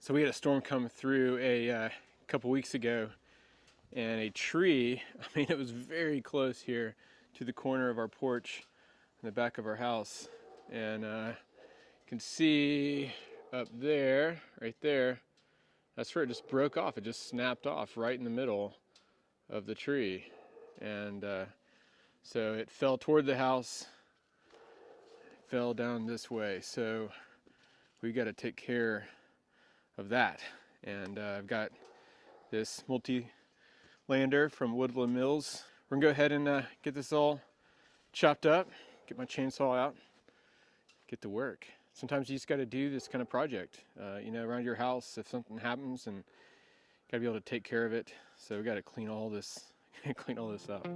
So we had a storm come through a couple weeks ago, and a tree, I mean, it was very close here to the corner of our porch in the back of our house. And you can see up there, right there, that's where it just broke off. It just snapped off right in the middle of the tree. And so it fell toward the house, fell down this way. So we got to take care of that. And I've got this multi-lander from Woodland Mills. We're gonna go ahead and get this all chopped up, get my chainsaw out, get to work. Sometimes you just got to do this kind of project, around your house. If something happens, and got to be able to take care of it. So we got to clean all this up.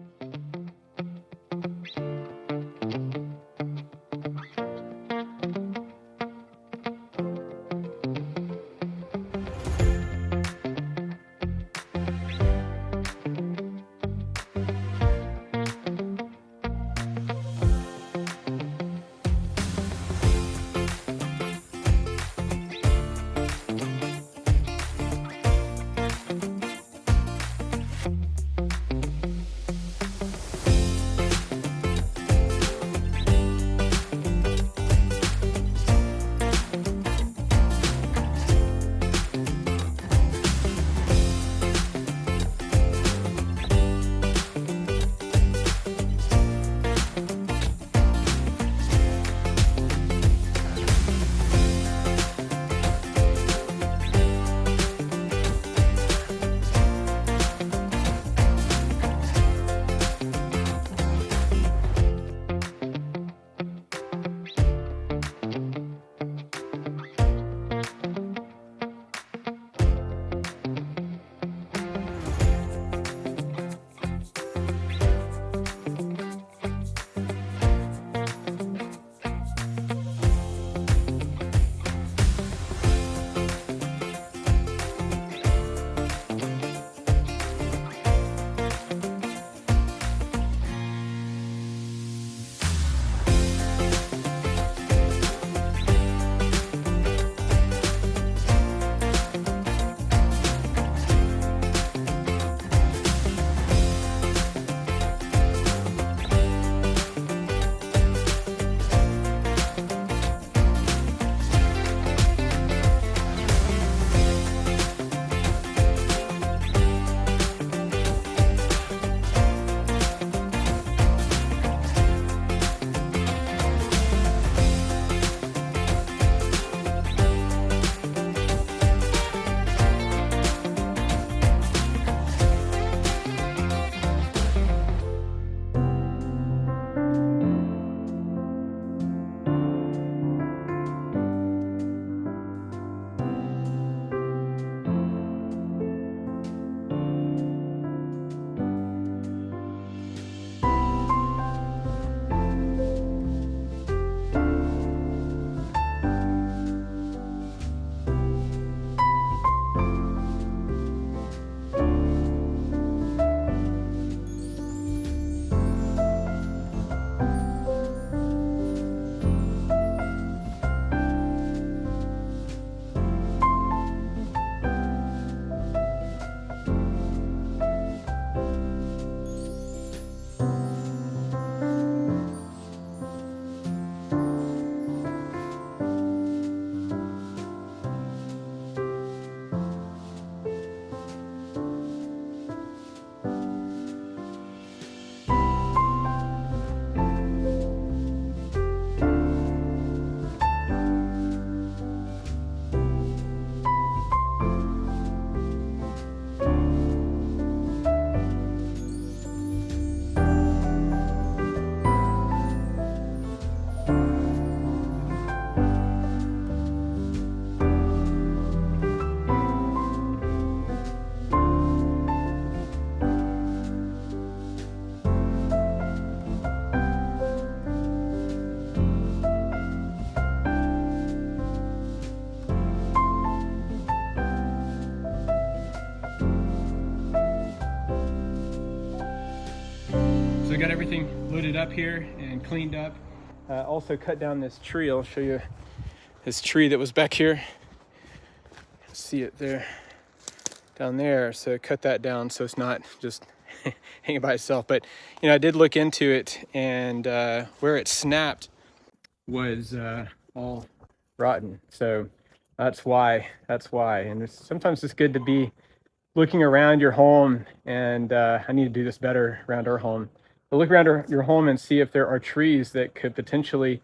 So I got everything loaded up here and cleaned up. Also cut down this tree. I'll show you this tree that was back here. see it there, down there. So cut that down so it's not just hanging by itself. But I did look into it, and where it snapped was all rotten. So that's why. And sometimes it's good to be looking around your home, and I need to do this better around our home. But look around your home and see if there are trees that could potentially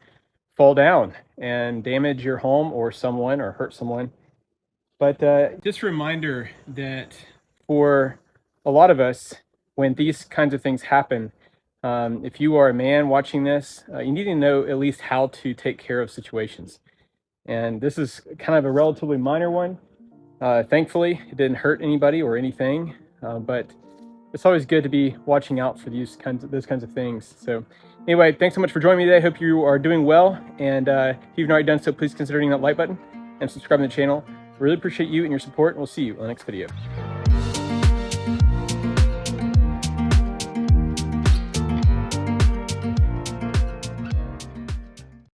fall down and damage your home or someone, or hurt someone. But just a reminder that for a lot of us, when these kinds of things happen, if you are a man watching this, you need to know at least how to take care of situations. And this is kind of a relatively minor one. Thankfully, it didn't hurt anybody or anything, but it's always good to be watching out for those kinds of things. So anyway, thanks so much for joining me today. I hope you are doing well. And if you've not already done so, please consider hitting that like button and subscribing to the channel. I really appreciate you and your support, and we'll see you on the next video.